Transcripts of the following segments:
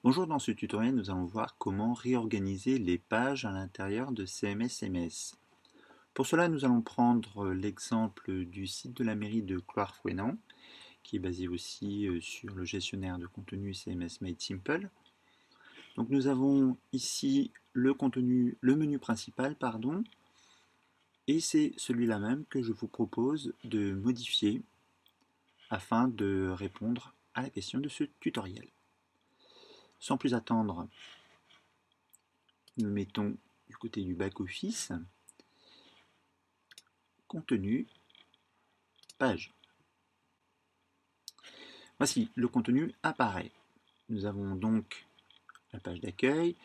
Bonjour, dans ce tutoriel, nous allons voir comment réorganiser les pages à l'intérieur de CMS-MS. Pour cela, nous allons prendre l'exemple du site de la mairie de Cloire-Fouesnant, qui est basé aussi sur le gestionnaire de contenu CMS Made Simple. Donc nous avons ici le menu principal, et c'est celui-là même que je vous propose de modifier afin de répondre à la question de ce tutoriel. Sans plus attendre, nous mettons du côté du back-office, contenu, page. Voici, le contenu apparaît. Nous avons donc la page d'accueil.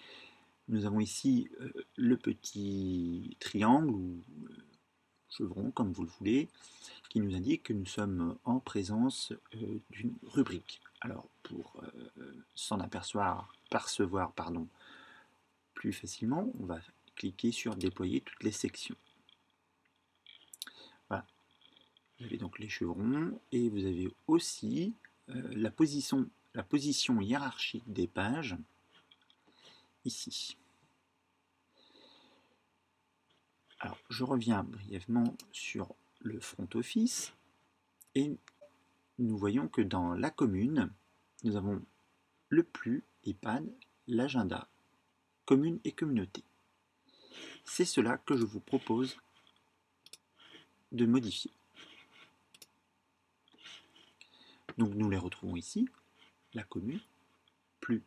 Nous avons ici le petit triangle ou chevron, comme vous le voulez, qui nous indique que nous sommes en présence d'une rubrique. Alors, pour s'en percevoir plus facilement, on va cliquer sur déployer toutes les sections. Voilà. Vous avez donc les chevrons et vous avez aussi la position hiérarchique des pages ici. Alors, je reviens brièvement sur le front office et nous voyons que dans la commune, nous avons le plus, EHPAD, l'agenda, commune et communauté. C'est cela que je vous propose de modifier. Donc nous les retrouvons ici, la commune, plus,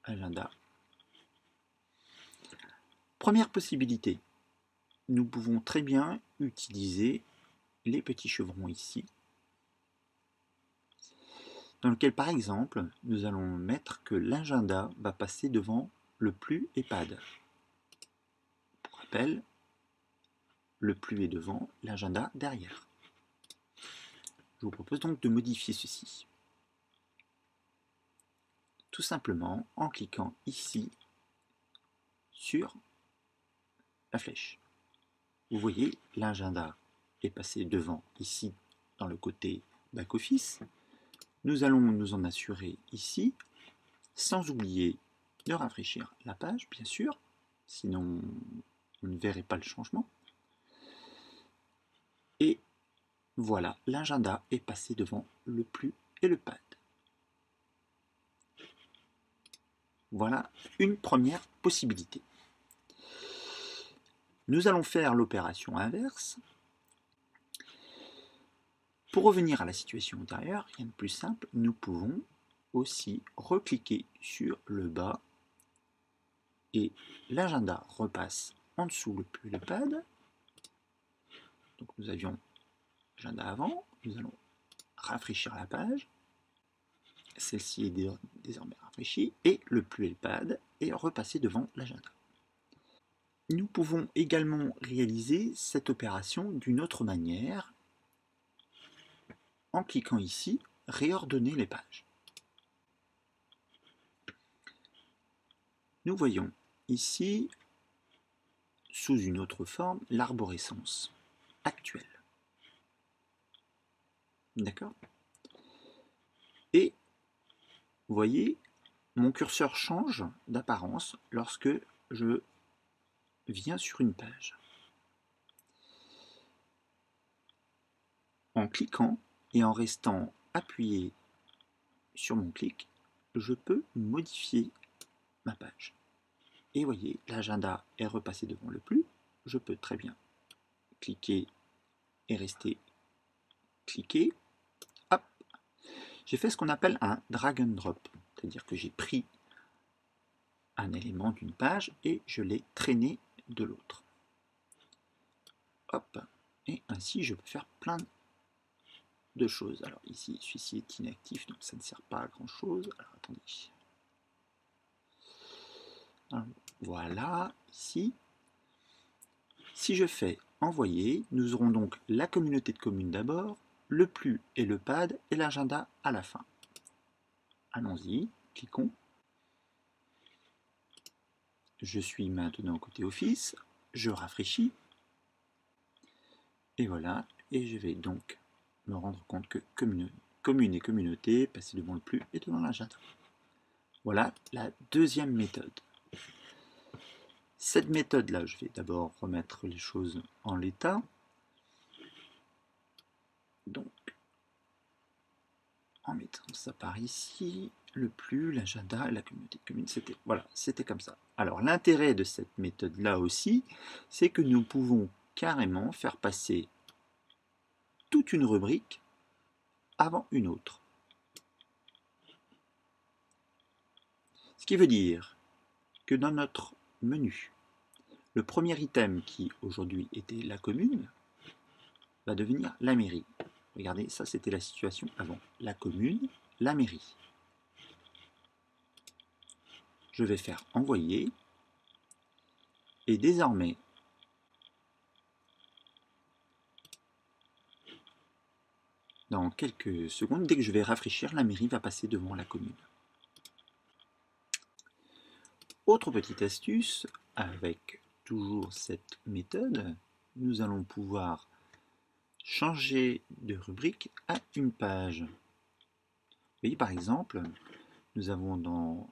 agenda. Première possibilité, nous pouvons très bien utiliser les petits chevrons ici, dans lequel par exemple nous allons mettre que l'agenda va passer devant le plus EHPAD. Pour rappel, le plus est devant, l'agenda derrière. Je vous propose donc de modifier ceci. Tout simplement en cliquant ici sur la flèche. Vous voyez, l'agenda est passé devant ici dans le côté back-office. Nous allons nous en assurer ici, sans oublier de rafraîchir la page, bien sûr, sinon on ne verrait pas le changement. Et voilà, l'agenda est passé devant le plus et le pad. Voilà une première possibilité. Nous allons faire l'opération inverse. Pour revenir à la situation antérieure, rien de plus simple, nous pouvons aussi recliquer sur le bas et l'agenda repasse en dessous le plus et le pad. Donc nous avions l'agenda avant, nous allons rafraîchir la page. Celle-ci est désormais rafraîchie et le plus et le pad est repassé devant l'agenda. Nous pouvons également réaliser cette opération d'une autre manière en cliquant ici, réordonner les pages. Nous voyons ici, sous une autre forme, l'arborescence actuelle. D'accord? Et vous voyez, mon curseur change d'apparence lorsque je viens sur une page. En cliquant et en restant appuyé sur mon clic, je peux modifier ma page. Et vous voyez, l'agenda est repassé devant le plus. Je peux très bien cliquer et rester cliqué. Hop, j'ai fait ce qu'on appelle un drag and drop, c'est-à-dire que j'ai pris un élément d'une page et je l'ai traîné de l'autre. Hop, et ainsi je peux faire plein de choses. Alors ici, celui-ci est inactif, donc ça ne sert pas à grand chose. Alors attendez. Alors, voilà, ici. Si je fais envoyer, nous aurons donc la communauté de communes d'abord, le plus et le pad et l'agenda à la fin. Allons-y, cliquons. Je suis maintenant côté Office, je rafraîchis. Et voilà, et je vais donc me rendre compte que commune et communauté, passer devant le plus et devant l'agenda. Voilà la deuxième méthode. Cette méthode-là, je vais d'abord remettre les choses en l'état. Donc, en mettant ça par ici, le plus, l'agenda, la communauté commune, c'était comme ça. Alors, l'intérêt de cette méthode-là aussi, c'est que nous pouvons carrément faire passer toute une rubrique avant une autre. Ce qui veut dire que dans notre menu, le premier item qui aujourd'hui était la commune va devenir la mairie. Regardez, ça c'était la situation avant. La commune, la mairie. Je vais faire envoyer. Et désormais, dans quelques secondes, dès que je vais rafraîchir, la mairie va passer devant la commune. Autre petite astuce, avec toujours cette méthode, nous allons pouvoir changer de rubrique à une page. Vous voyez par exemple, nous avons dans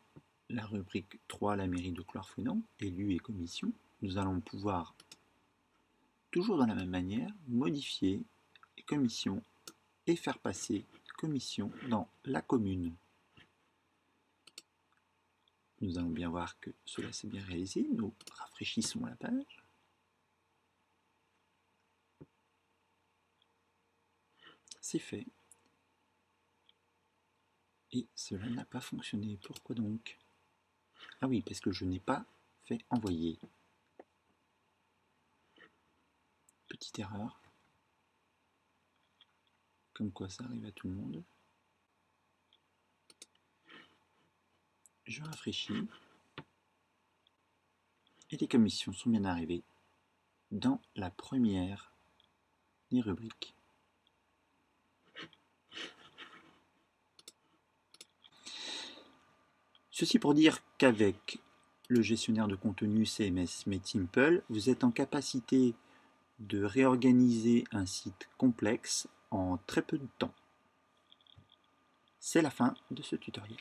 la rubrique 3 la mairie de Cloire-Fouesnant, élus et commission, nous allons pouvoir, toujours de la même manière, modifier les commissions et faire passer commission dans la commune. Nous allons bien voir que cela s'est bien réalisé. Nous rafraîchissons la page. C'est fait. Et cela n'a pas fonctionné. Pourquoi donc? Ah oui, parce que je n'ai pas fait envoyer. Petite erreur. Comme quoi ça arrive à tout le monde. Je rafraîchis. Et les commissions sont bien arrivées dans la première des rubriques. Ceci pour dire qu'avec le gestionnaire de contenu CMS MadeSimple, vous êtes en capacité de réorganiser un site complexe en très peu de temps. C'est la fin de ce tutoriel.